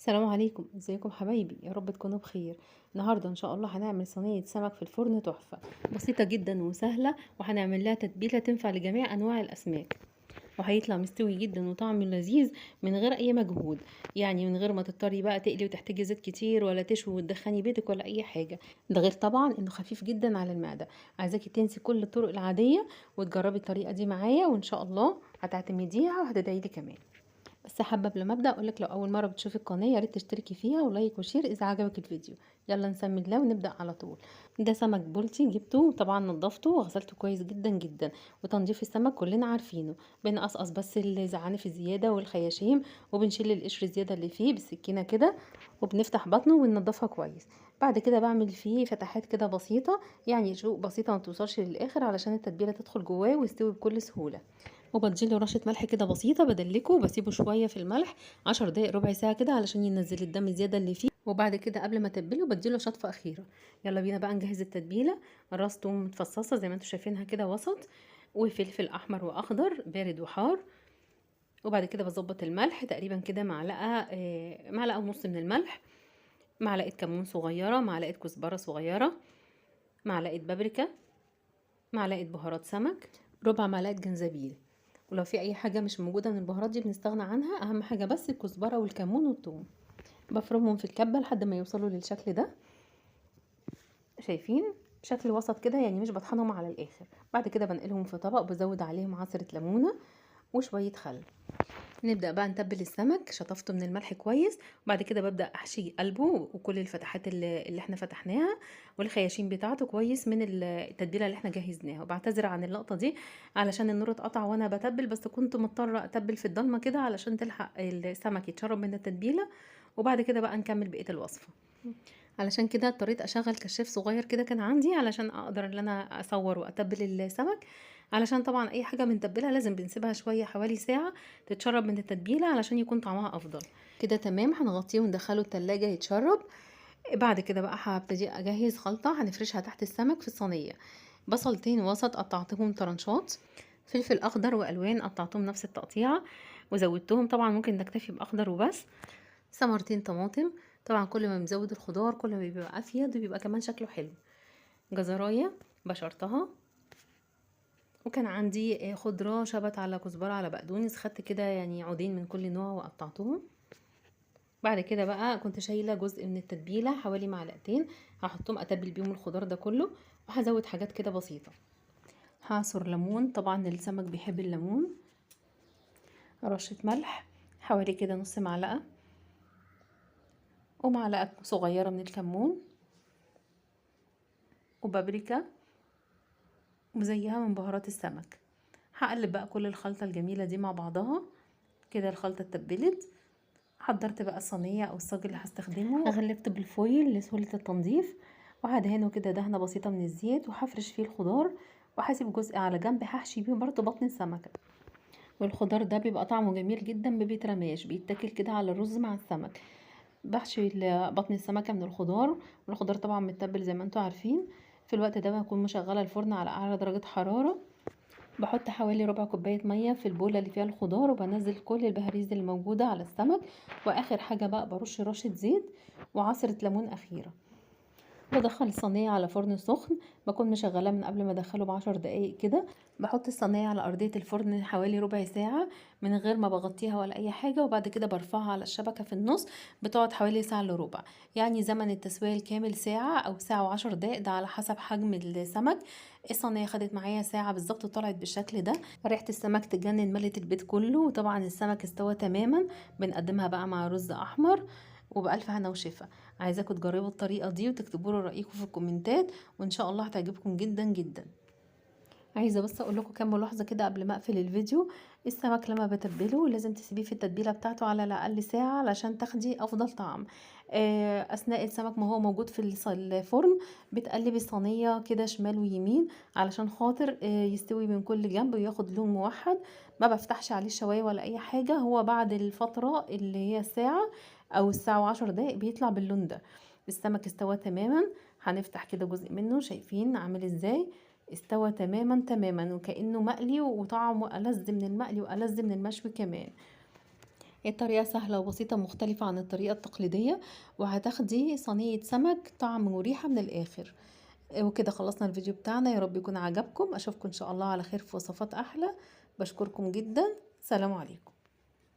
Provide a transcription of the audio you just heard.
السلام عليكم، ازيكم حبايبي؟ يا رب تكونوا بخير. النهارده ان شاء الله هنعمل صينيه سمك في الفرن تحفه، بسيطه جدا وسهله، وهنعمل لها تتبيله تنفع لجميع انواع الاسماك، وهيطلع مستوي جدا وطعمه لذيذ من غير اي مجهود. يعني من غير ما تضطري بقى تقلي وتحتاجي زيت كتير ولا تشوي وتدخني بيتك ولا اي حاجه. ده غير طبعا انه خفيف جدا على المعده. عايزاكي تنسي كل الطرق العاديه وتجربي الطريقه دي معايا، وان شاء الله هتعتمديها وهتدعيلي كمان. بس حابه قبل ما ابدا اقولك لو اول مره بتشوفي القناه يا ريت تشتركي فيها ولايك وشير اذا عجبك الفيديو. يلا نسمي الله ونبدا على طول. ده سمك بولتي، جبته طبعا نضفته وغسلته كويس جدا جدا. وتنظيف السمك كلنا عارفينه، بنقصقص بس الزعانف الزياده والخياشيم، وبنشيل القشر الزياده اللي فيه بالسكينه كده، وبنفتح بطنه وننضفها كويس. بعد كده بعمل فيه فتحات كده بسيطه، يعني شقوق بسيطه ما توصلش للاخر علشان التتبيله تدخل جواه ويستوي بكل سهوله. وبديله رشه ملح كده بسيطه بدلكه وبسيبه شويه في الملح 10 دقايق ربع ساعه كده علشان ينزل الدم الزياده اللي فيه. وبعد كده قبل ما اتبله بديله شطفه اخيره. يلا بينا بقى نجهز التتبيله. راس توم متفصصه زي ما انتم شايفينها كده وسط، وفلفل احمر واخضر بارد وحار. وبعد كده بظبط الملح تقريبا كده معلقه ونص من الملح، معلقه كمون صغيره، معلقه كزبره صغيره، معلقه بابريكا، معلقه بهارات سمك، ربع معلقه جنزبيل. ولو في اي حاجه مش موجوده من البهارات دي بنستغنى عنها، اهم حاجه بس الكزبره والكمون والثوم. بفرمهم في الكبه لحد ما يوصلوا للشكل ده. شايفين شكل وسط كده، يعني مش بطحنهم على الاخر. بعد كده بنقلهم في طبق وبزود عليهم عصره ليمونه وشويه خل. نبدأ بقى نتبل السمك، شطفته من الملح كويس، وبعد كده ببدأ أحشي قلبه وكل الفتحات اللي احنا فتحناها، والخياشيم بتاعته كويس من التتبيلة اللي احنا جهزناها. وبعتذر عن اللقطة دي علشان النور اتقطع وانا بتبل، بس كنت مضطرة اتبل في الضلمة كده علشان تلحق السمك يتشرب من التتبيلة. وبعد كده بقى نكمل بقية الوصفة. علشان كده اضطريت اشغل كشاف صغير كده كان عندي علشان اقدر ان انا اصور واتبل السمك. علشان طبعا اي حاجه بنتبلها لازم بنسيبها شويه حوالي ساعه تتشرب من التتبيله علشان يكون طعمها افضل. كده تمام، هنغطيه وندخله التلاجة يتشرب. بعد كده بقى هبتدي اجهز خلطه هنفرشها تحت السمك في الصينيه. بصلتين وسط قطعتهم طرنشات، فلفل اخضر والوان قطعتهم نفس التقطيعه وزودتهم، طبعا ممكن نكتفي باخضر وبس. ثمرتين طماطم، طبعا كل ما بنزود الخضار كل ما بيبقى افيد وبيبقى كمان شكله حلو. جزرايه بشرتها، وكان عندي خضره شبت على كزبره على بقدونس، خدت كده يعني عودين من كل نوع وقطعتهم. بعد كده بقى كنت شايله جزء من التتبيله حوالي معلقتين، هحطهم اتبل بيهم الخضار ده كله، وهزود حاجات كده بسيطه. هعصر ليمون، طبعا السمك بيحب الليمون. رشه ملح حوالي كده نص معلقه، ومعلقه صغيره من الكمون، وبابريكا، وزيها من بهارات السمك. هقلب بقى كل الخلطة الجميلة دي مع بعضها كده. الخلطة اتبلت، حضرت بقى الصينية او الصاج اللي هستخدمه، غلفت بالفويل لسهولة التنظيف، وهدهنه كده دهنة بسيطة من الزيت، وهفرش فيه الخضار، وهسيب جزء على جنب هحشي بيه برضه بطن السمكة. والخضار ده بيبقى طعمه جميل جدا، ما بيترماش، بيتاكل كده على الرز مع السمك. بحشي بطن السمكة من الخضار، والخضار طبعا متبل زي ما انتوا عارفين. في الوقت ده بكون مشغلة الفرن على اعلى درجة حرارة. بحط حوالي ربع كوباية مية في البولة اللي فيها الخضار، وبنزل كل البهاريز اللي موجودة على السمك. واخر حاجة بقى برش رشة زيت وعصرة ليمون اخيرة. بدخل الصينية على فرن سخن، بكون مشغلاه من قبل ما ادخله ب10 دقايق كده. بحط الصينية على ارضية الفرن حوالي ربع ساعة من غير ما بغطيها ولا اي حاجة، وبعد كده برفعها على الشبكة في النص. بتقعد حوالي ساعة الا ربع، يعني زمن التسوية الكامل ساعة او ساعة و10 دقايق، ده على حسب حجم السمك. الصينية خدت معايا ساعة بالظبط وطلعت بالشكل ده. ريحة السمك تجنن، ملت البيت كله، وطبعا السمك استوى تماما. بنقدمها بقى مع رز احمر وبألف هنا وشفا. عايزاكم تجربوا الطريقة دي وتكتبوا لي رأيكم في الكومنتات، وإن شاء الله هتعجبكم جدا جدا. عايزة بس أقول لكم كام ملاحظة كده قبل ما أقفل الفيديو. السمك لما بتبله لازم تسيبيه في التتبيلة بتاعته على الأقل ساعة علشان تاخدي أفضل طعم. أثناء السمك ما هو موجود في الفرن بتقلبي الصينية كده شمال ويمين علشان خاطر يستوي من كل جنب وياخد لون موحد. ما بفتحش عليه الشواية ولا أي حاجة، هو بعد الفترة اللي هي الساعة أو الساعة و10 دقايق بيطلع باللون ده. السمك استوى تماما. هنفتح كده جزء منه، شايفين عامل ازاي؟ استوى تماما تماما وكأنه مقلي، وطعمه ألذ من المقلي وألذ من المشوي كمان. هي الطريقة سهلة وبسيطة مختلفة عن الطريقة التقليدية، وهتاخدي صينية سمك طعم وريحة من الآخر. وكده خلصنا الفيديو بتاعنا، يا رب يكون عجبكم. أشوفكم إن شاء الله على خير في وصفات أحلى. بشكركم جدا، سلام عليكم.